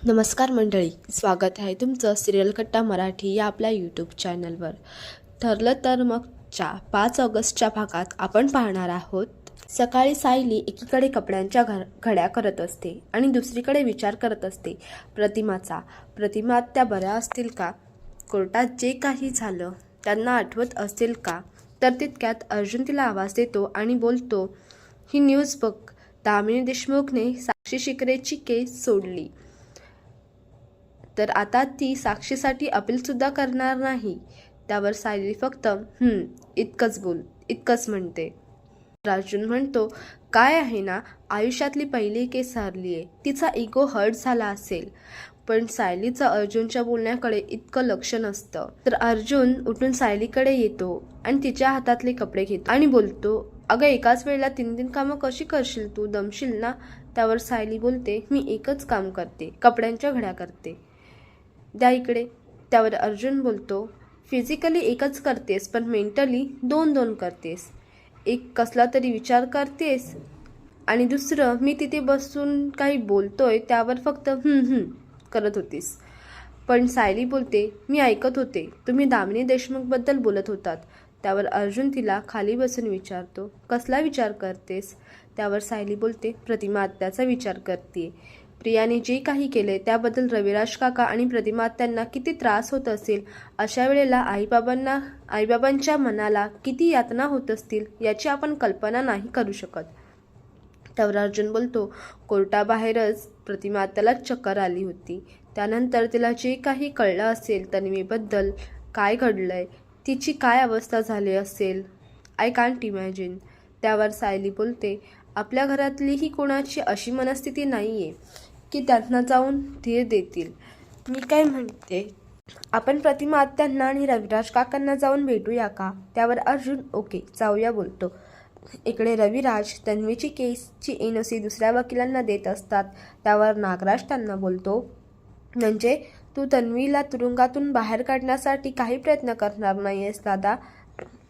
नमस्कार मंडळी, स्वागत आहे तुमचं सिरियल कट्टा मराठी या आपल्या यूट्यूब चॅनलवर. ठरलं तर मगच्या 5 ऑगस्टच्या भागात आपण पाहणार आहोत. सकाळी सायली एकीकडे कपड्यांच्या घड्या करत असते आणि दुसरीकडे विचार करत असते प्रतिमा त्या बऱ्या असतील का? कोर्टात जे काही झालं त्यांना आठवत असेल का? तर तितक्यात अर्जुन तिला आवाज देतो आणि बोलतो, ही न्यूज बघ, दामिनी देशमुखने साक्षी शिकरेची केस सोडली. तर आता ती साक्षीसाठी अपीलसुद्धा करणार नाही. त्यावर सायली फक्त इतकंच म्हणते. अर्जुन म्हणतो, काय आहे ना, आयुष्यातली पहिली केस हरली आहे. तिचा इगो हर्ट झाला असेल. पण सायलीचं अर्जुनच्या बोलण्याकडे इतकं लक्ष नसतं. तर अर्जुन उठून सायलीकडे येतो आणि तिच्या हातातले कपडे घेतो आणि बोलतो, अगं एकाच वेळेला 3 कामं कशी करशील तू? दमशील ना? त्यावर सायली बोलते, मी एकच काम करते, कपड्यांच्या घड्या करते. द्या इकडे. त्यावर अर्जुन बोलतो, फिजिकली एकच करतेस पण मेंटली 2 करतेस. एक कसला तरी विचार करतेस आणि दुसरं मी तिथे बसून काही बोलतोय त्यावर फक्त करत होतीस. पण सायली बोलते, मी ऐकत होते, तुम्ही दामिनी देशमुखबद्दल बोलत होतात. त्यावर अर्जुन तिला खाली बसून विचारतो, कसला विचार करतेस? त्यावर सायली बोलते, प्रतिमा आत्याचा विचार करते. प्रियाने जे काही केले त्याबद्दल रविराज काका आणि प्रतिमा आत्यांना किती त्रास होत असेल. अशा वेळेला आईबाबांच्या मनाला किती यातना होत असतील याची आपण कल्पना नाही करू शकत. त्यावर अर्जुन बोलतो, कोर्टाबाहेरच प्रतिमा आत्याला चक्कर आली होती. त्यानंतर तिला जे काही कळलं असेल तन्वीबद्दल, काय घडलंय, तिची काय अवस्था झाली असेल, आय कांट इमॅजिन. त्यावर सायली बोलते, आपल्या घरातलीही कोणाची अशी मनस्थिती नाही आहे की त्यांना जाऊन धीर देतील. मी काय म्हणते, आपण प्रतिमा आत्यांना आणि रविराज काकांना जाऊन भेटूया का? त्यावर अर्जुन ओके जाऊया बोलतो. इकडे रविराज तन्वीची केसची एनओसी दुसऱ्या वकिलांना देत असतात. त्यावर नागराज त्यांना बोलतो, म्हणजे तू तन्वीला तुरुंगातून बाहेर काढण्यासाठी काही प्रयत्न करणार नाहीयेस दादा?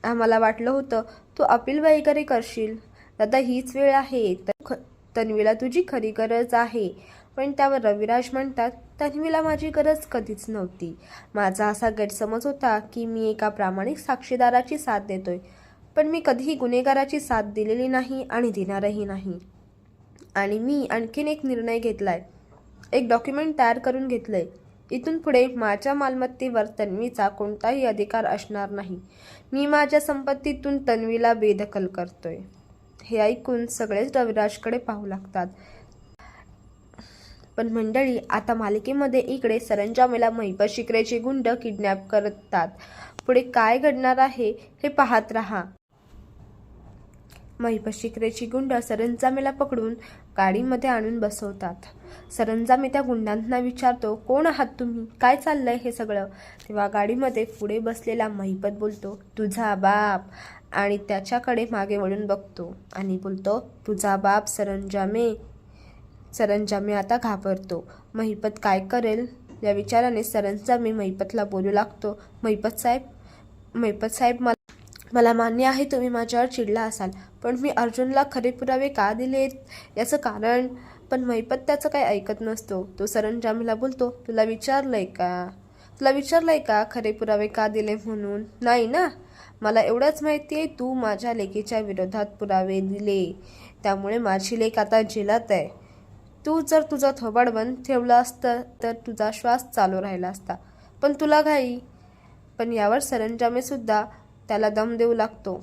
आम्हाला वाटलं होतं तू अपील वगैरे करशील. दादा हीच वेळ आहे, तन्वीला तुझी खरी गरज आहे. पण त्यावर रविराज म्हणतात, तन्वीला माझी गरज कधीच नव्हती. माझा असा गैरसमज होता की मी एका प्रामाणिक साक्षीदाराची साथ देतोय, पण मी कधीही गुन्हेगाराची साथ दिलेली नाही आणि देणारही नाही. आणि मी आणखीन एक निर्णय घेतलाय, एक डॉक्युमेंट तयार करून घेतलंय. इथून पुढे माझ्या मालमत्तेवर तन्वीचा कोणताही अधिकार असणार नाही. मी माझ्या संपत्तीतून तन्वीला बेदखल करतोय. हे ऐकून सगळेच रविराजकडे पाहू लागतात. पण मंडळी, आता मालिकेमध्ये इकडे सरंजामेला महिपत शिकरेचे गुंड किडनॅप करतात. पुढे काय घडणार आहे हे पाहत राहा. महिपत शिकरेची गुंड सरंजामेला पकडून गाडीमध्ये आणून बसवतात. सरंजामे त्या गुंडांना विचारतो, कोण आहात तुम्ही? काय चाललंय हे सगळं? तेव्हा गाडीमध्ये पुढे बसलेला महिपत बोलतो, तुझा बाप. आणि त्याच्याकडे मागे वळून बघतो आणि बोलतो, तुझा बाप सरंजामे. सरंजामे आता घाबरतो. महिपत काय करेल या विचाराने सरंजामे महिपतला बोलू लागतो, महिपत साहेब मला मान्य आहे तुम्ही माझ्यावर चिडला असाल, पण मी अर्जुनला खरे पुरावे का दिलेत याचं कारण. पण महिपत त्याचं काही ऐकत नसतो. तो सरंजामेला बोलतो, तुला विचारलंय का खरे पुरावे का दिले म्हणून? नाही ना? मला एवढंच माहिती आहे, तू माझ्या लेकीच्या विरोधात पुरावे दिले, त्यामुळे माझी लेक आता जेलात आहे. तू जर तुझं थोबाड बंद ठेवलं असतं तर तुझा श्वास चालू राहिला असता, पण तुला घाई. पण यावर सरंजामे सुद्धा त्याला दम देऊ लागतो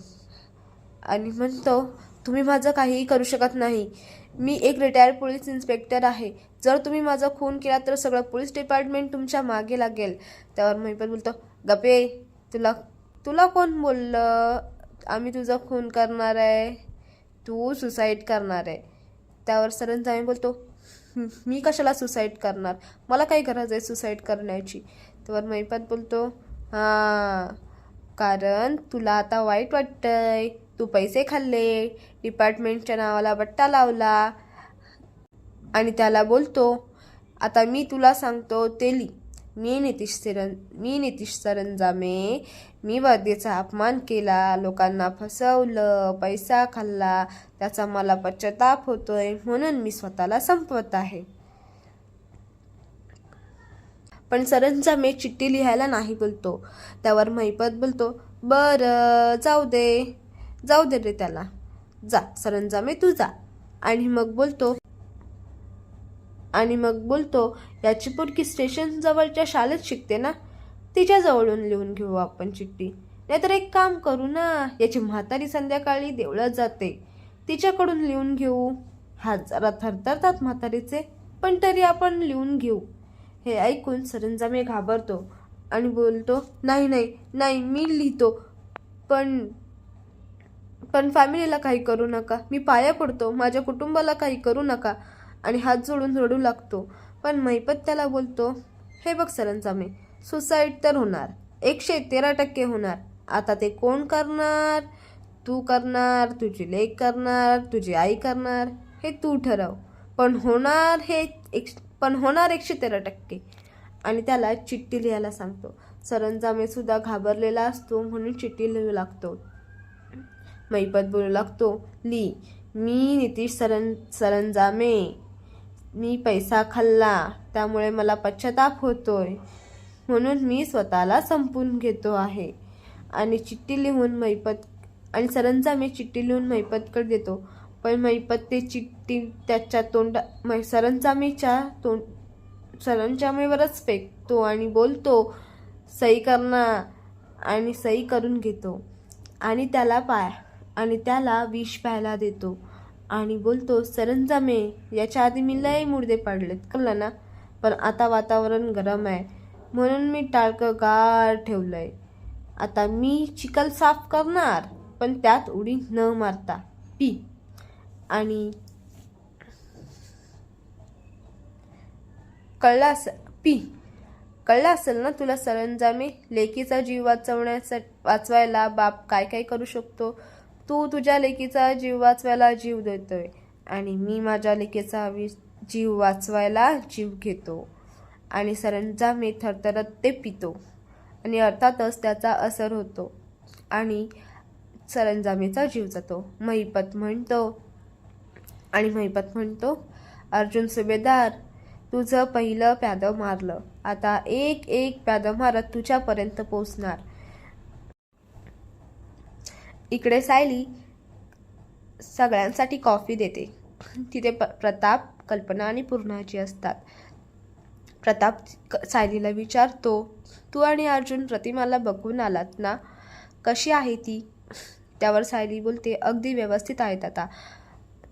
आणि म्हणतो, तुम्ही माझं काहीही करू शकत नाही. मी एक रिटायर्ड पोलीस इन्स्पेक्टर आहे. जर तुम्ही माझा खून केला तर सगळं पोलीस डिपार्टमेंट तुमच्या मागे लागेल. त्यावर महिपत बोलतो, गप्पे, तुला कोण बोललं आम्ही तुझा खून करणार आहे? तू सुसाईड करणार आहे. त्यावर सरंजामे बोलतो, मी कशाला सुसाईड करणार? मला काही गरज आहे सुसाईड करण्याची. त्यावर महिपत बोलतो, हां, कारण तुला आता वाईट वाटतंय. तू पैसे खाल्ले, डिपार्टमेंटच्या नावाला बट्टा लावला. आणि त्याला बोलतो, आता मी तुला सांगतो ते लिही. मी नितीश सरंजामे. मी वर्दीचा अपमान केला, लोकांना फसवलं, पैसा खाल्ला, त्याचा मला पश्चाताप होतोय, म्हणून मी स्वतःला संपवत आहे. पण सरंजामे चिठ्ठी लिहायला नाही बोलतो. त्यावर महिपत बोलतो, बरं जाऊ दे रे त्याला, जा सरंजामे तू जा. आणि मग बोलतो याची पोरगी स्टेशन जवळच्या शाळेत शिकते ना, तिच्याजवळून लिहून घेऊ आपण चिठ्ठी. नाहीतर एक काम करू ना, याची म्हातारी संध्याकाळी देवळात जाते, तिच्याकडून लिहून घेऊ. हात जरा थरथरतात म्हातारीचे, पण तरी आपण लिहून घेऊ. हे ऐकून सरंजामे घाबरतो आणि बोलतो, नाही मी लिहितो, पण फॅमिलीला काही करू नका, मी पाया पडतो, माझ्या कुटुंबाला काही करू नका. आणि हात जोडून रडू लागतो. पण महिपत त्याला बोलतो, हे बघ सरंजामे, सुसाईड तर होणार, 113% होणार. आता ते कोण करणार? तू करणार, तुझी लेक करणार, तुझी आई करणार, हे तू ठरव. पण होणार 113%. आणि त्याला चिठ्ठी लिहायला सांगतो. सरंजामे सुद्धा घाबरलेला असतो म्हणून चिठ्ठी लिहू लागतो. महिपत बोलू लागतो, मी नितीश सरंजामे, मी पैसा खाल्ला, त्यामुळे मला पश्चाताप होतोय, म्हणून मी स्वतःला संपवून घेतो आहे. आणि सरंजामे चिठ्ठी लिहून महिपतकडे देतो. पण महिपत ते चिठ्ठी त्याच्या सरंजामेवरच फेकतो आणि बोलतो, सही करणार, आणि सही करून घेतो. आणि त्याला विष प्यायला देतो आणि बोलतो, सरंजामे, याच्या आधी मी लय मुर्दे पाडलेत कळलं ना, पण आता वातावरण गरम आहे म्हणून मी टाळकं गार ठेवलंय. आता मी चिखल साफ करणार, पण त्यात उडी न मारता पी. आणि कळलं असेल ना तुला सरंजामे, लेकीचा जीव वाचवायला बाप काय काय करू शकतो. तू तुझ्या लेकीचा जीव वाचवायला जीव देतोय आणि मी माझ्या लेकीचा जीव वाचवायला जीव घेतो. आणि सरंजामे थरथरत ते पितो आणि अर्थातच त्याचा असर होतो आणि सरंजामेचा जीव जातो. महिपत म्हणतो, अर्जुन सुभेदार, तुझं पहिलं प्यादं मारलं, आता एक प्यादं मारत तुझ्यापर्यंत पोचणार. इकडे सायली सगळ्यांसाठी कॉफी देते. तिथे प्रताप, कल्पना आणि पूर्णाजी असतात. प्रताप सायलीला विचारतो, तू आणि अर्जुन प्रतिमाला बघून आलात ना, कशी आहे ती? त्यावर सायली बोलते, अगदी व्यवस्थित आहेत आता.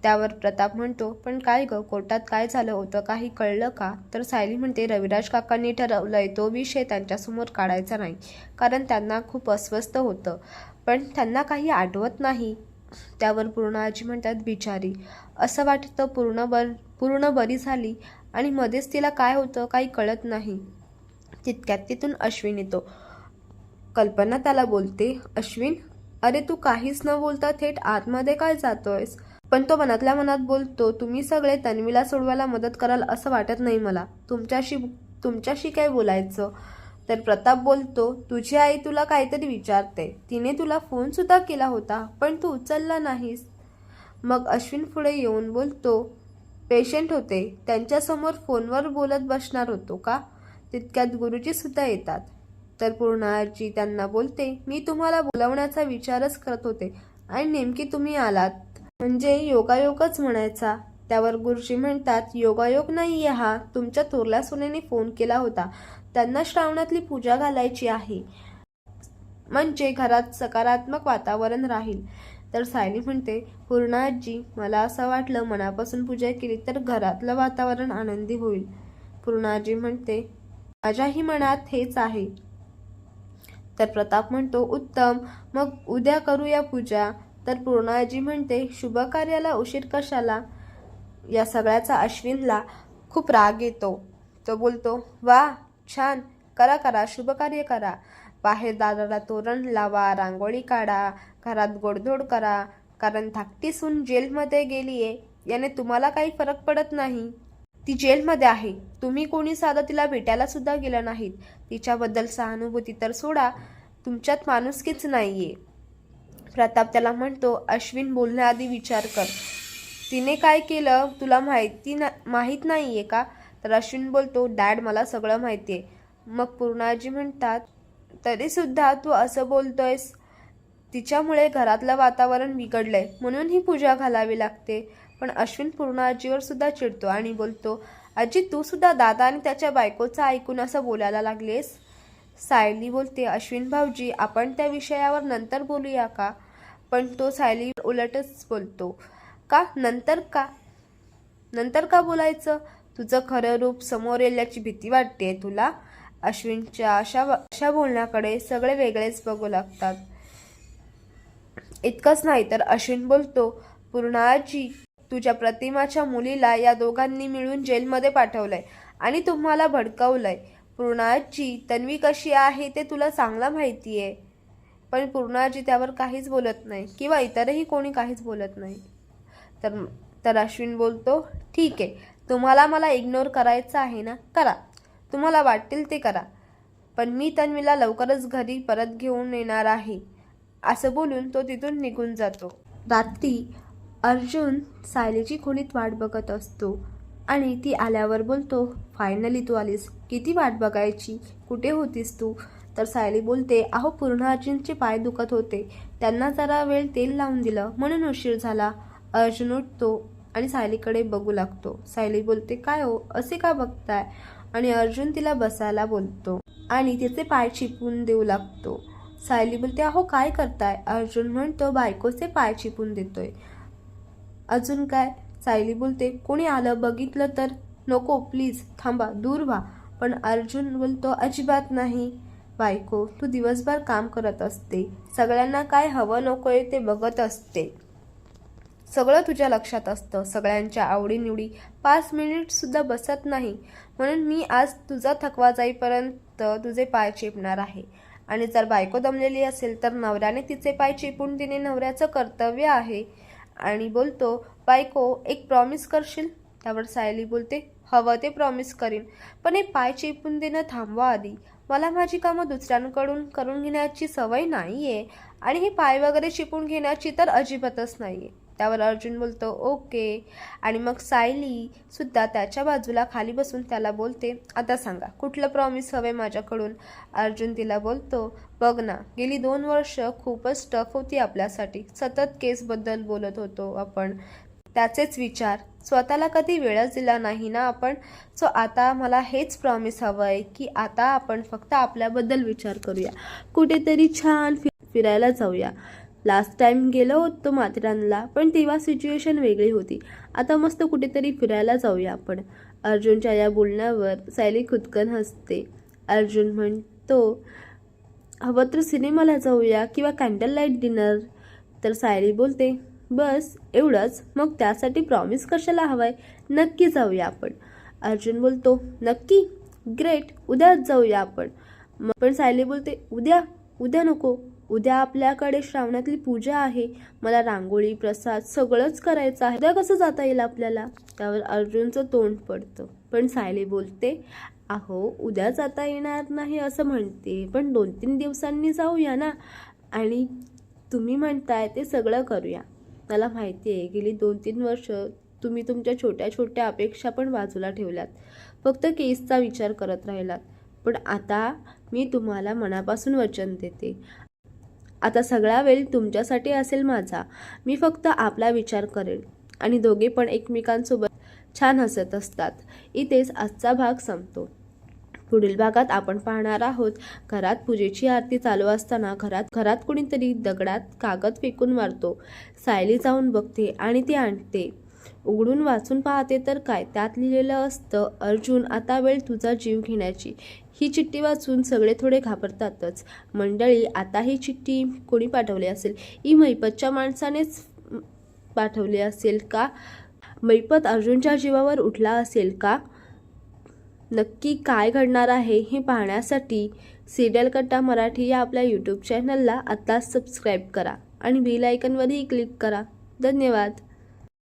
त्यावर प्रताप म्हणतो, पण काय गं, कोर्टात काय झालं होतं, काही कळलं का? तर सायली म्हणते, रविराज काकांनी ठरवलंय तो विषय त्यांच्यासमोर काढायचा नाही, कारण त्यांना खूप अस्वस्थ होतं, पण त्यांना काही आठवत नाही. त्यावर पूर्णाजी म्हणतात, बिचारी, असं वाटतं पूर्ण बरी झाली आणि मध्येच तिला काय होतं काही कळत नाही. तितक्यात तिथून अश्विन येतो. कल्पना त्याला बोलते, अश्विन, अरे तू काहीच न बोलता थेट आतमध्ये काय जातोयस? पण तो मनातल्या मनात बोलतो, तुम्ही सगळे तन्वीला सोडवायला मदत कराल असं वाटत नाही मला, तुमच्याशी काय बोलायचं? तर प्रताप बोलतो, तुझी आई तुला काहीतरी विचारते, तिने तुला फोन सुद्धा केला होता पण तू उचलला नाहीस. मग अश्विन पुढे येऊन बोलतो, पेशंट होते, त्यांच्यासमोर फोनवर बोलत बसणार होतो का? तितक्यात गुरुजी सुद्धा येतात. तर पूर्णाजी त्यांना बोलते, मी तुम्हाला बोलवण्याचा विचारच करत होते आणि नेमकी तुम्ही आलात, म्हणजे योगायोगच म्हणायचा. त्यावर गुरुजी म्हणतात, योगायोग नाहीये हा, तुमच्या थोरल्या सुनेने फोन केला होता, त्यांना श्रावणातली पूजा घालायची आहे, म्हणजे घरात सकारात्मक वातावरण राहील. तर सायली म्हणते, पूर्णाजी, मला असं वाटलं मनापासून पूजा केली तर घरातलं वातावरण आनंदी होईल. पूर्णाजी म्हणते, माझ्याही मनात हेच आहे. तर प्रताप म्हणतो, उत्तम, मग उद्या करूया पूजा. तर पूर्णाजी म्हणते, शुभ कार्याला उशीर कशाला? या सगळ्याचा अश्विनला खूप राग येतो. तो बोलतो, वा छान, करा, शुभ कार्य करा, बाहेर दाराला तोरण लावा, रांगोळी काढा, घरात गोडधोड करा, कारण धाकटी सून जेलमध्ये गेलीये याने तुम्हाला काही फरक पडत नाही. ती जेलमध्ये आहे, तुम्ही कोणी साधं तिला भेटायला सुद्धा गेलं नाहीत, तिच्याबद्दल सहानुभूती तर सोडा, तुमच्यात माणुसकीच नाहीये. प्रताप त्याला म्हणतो, अश्विन, बोलण्याआधी विचार कर, तिने काय केलं तुला माहीत नाहीये का? तर अश्विन बोलतो, डॅड, मला सगळं माहितीये, मग पूर्णाजी म्हणतात, तरीसुद्धा तू असं बोलतोयस? तिच्यामुळे घरातलं वातावरण बिघडलंय म्हणून ही पूजा घालावी लागते. पण अश्विन पूर्णाजीवर सुद्धा चिडतो आणि बोलतो, आजी तू सुद्धा दादा आणि त्याच्या बायकोचं ऐकून असं बोलायला लागलेस? सायली बोलते, अश्विन भाऊजी आपण त्या विषयावर नंतर बोलूया का? पण तो सायली उलटच बोलतो, का नंतर का? नंतर का बोलायचं? तुझं खरं रूप समोर येण्याची भीती वाटते तुला? अश्विनच्या अशा बोलण्याकडे सगळे वेगळेच बघू लागतात. इतकंच नाही तर अश्विन बोलतो, पूर्णाजी तुझ्या प्रतिमाच्या मुलीला या दोघांनी मिळून जेलमध्ये पाठवलंय आणि तुम्हाला भडकवलंय. पूर्णाजी तन्वी कशी आहे ते तुला चांगला माहितीये. पण पूर्णाजी त्यावर काहीच बोलत नाही किंवा इतरही कोणी काहीच बोलत नाही. तर अश्विन बोलतो, ठीक आहे, तुम्हाला मला इग्नोर करायचं आहे ना, करा, तुम्हाला वाटेल ते करा, पण मी तन्वीला लवकरच घरी परत घेऊन येणार आहे. असं बोलून तो तिथून निघून जातो. रात्री अर्जुन सायलीची खोलीत वाट बघत असतो आणि ती आल्यावर बोलतो, फायनली तू आलीस, किती वाट बघायची, कुठे होतीस तू? तर सायली बोलते, अहो पूर्णाजींचे पाय दुखत होते, त्यांना जरा वेळ तेल लावून दिलं म्हणून उशीर झाला. अर्जुन उठतो आणि सायलीकडे बघू लागतो. सायली बोलते, काय हो असे का बघताय? आणि अर्जुन तिला बसायला बोलतो आणि तिचे पाय चिपून देऊ लागतो. सायली बोलते, अहो काय करताय? अर्जुन म्हणतो, बायकोचे पाय चिपून देतोय. अजून काय? सायली बोलते, कोणी आलं बघितलं तर? नको प्लीज थांबा, दूर व्हा. पण अर्जुन बोलतो, अजिबात नाही. बायको तू दिवसभर काम करत असते, सगळ्यांना काय हवं नकोय ते बघत असते, सगळं तुझ्या लक्षात असतं, सगळ्यांच्या आवडीनिवडी 5 मिनिट सुद्धा बसत नाही, म्हणून मी आज तुझा थकवा जाईपर्यंत तुझे पाय चेपणार आहे. आणि जर बायको दमलेली असेल तर नवऱ्याने तिचे पाय चेपून देणे नवऱ्याचं कर्तव्य आहे. आणि बोलतो, बायको एक प्रॉमिस करशील? त्यावर सायली बोलते, हवं ते प्रॉमिस करीन, पण हे पाय चेपून देणं थांबवा आधी. मला माझी कामं दुसऱ्यांकडून करून घेण्याची सवय नाहीये आणि हे पाय वगैरे चिपून घेण्याची तर अजिबातच नाहीये. त्यावर अर्जुन बोलतो, ओके. आणि मग सायली सुद्धा त्याच्या बाजूला खाली बसून त्याला बोलते, आता सांगा कुठलं प्रॉमिस हवे माझ्याकडून? अर्जुन तिला बोलतो, बघ ना, गेली 2 वर्ष खूपच टफ होती आपल्यासाठी, सतत केसबद्दल बोलत होतो आपण, त्याचेच विचार, स्वतःला कधी वेळच दिला नाही ना आपण. सो आता मला हेच प्रॉमिस हवं आहे की आता आपण फक्त आपल्याबद्दल विचार करूया, कुठेतरी छान फिरायला जाऊया. लास्ट टाइम गेलो होतो माथेरानला, पण तेव्हा सिच्युएशन वेगळी होती, आता मस्त कुठेतरी फिरायला जाऊया आपण. अर्जुनच्या या बोलण्यावर सायली खुदकन हसते. अर्जुन म्हणतो, हवं तर सिनेमाला जाऊया किंवा कॅन्डल लाईट डिनर. तर सायली बोलते, बस एवढंच? मग त्यासाठी प्रॉमिस कशाला हवाय? नक्की जाऊया आपण. अर्जुन बोलतो, नक्की? ग्रेट, उद्याच जाऊया आपण. पण सायली बोलते, उद्या नको, उद्या आपल्याकडे श्रावणातली पूजा आहे, मला रांगोळी प्रसाद सगळंच करायचं आहे, उद्या कसं जाता येईल आपल्याला? त्यावर अर्जुनचं तोंड पडतं. पण सायली बोलते, अहो उद्या जाता येणार नाही असं म्हणते, पण 2-3 दिवसांनी जाऊया ना, आणि तुम्ही म्हणताय ते सगळं करूया. मला माहिती आहे गेली 2-3 वर्ष तुम्ही तुमच्या छोट्या छोट्या अपेक्षा पण बाजूला ठेवल्यात, फक्त केसचा विचार करत राहिलात. पण आता मी तुम्हाला मनापासून वचन देते, आता सगळा वेळ तुमच्यासाठी असेल माझा, मी फक्त आपला विचार करेन. आणि दोघे पण एकमेकांसोबत छान हसत असतात. इथेच आजचा भाग संपतो. पुढील भागात आपण पाहणार आहोत, घरात पूजेची आरती चालू असताना घरात कुणीतरी दगडात कागद फेकून मारतो. सायली जाऊन बघते आणि ती आणते. उघडून वाचून पाहते तर काय त्यात लिहिलेलं असतं, अर्जुन आता वेळ तुझा जीव घेण्याची. ही चिठ्ठी वाचून सगळे थोडे घाबरतातच. मंडळी, आता ही चिठ्ठी कोणी पाठवली असेल? ही मैपतच्या माणसानेच पाठवली असेल का? मैपत अर्जुनच्या जीवावर उठला असेल का? नक्की काय घडणार आहे हे पाहण्यासाठी सिरियल कट्टा मराठी या आपल्या यूट्यूब चॅनलला आत्ताच सबस्क्राईब करा आणि बेल आयकॉनवरही क्लिक करा. धन्यवाद.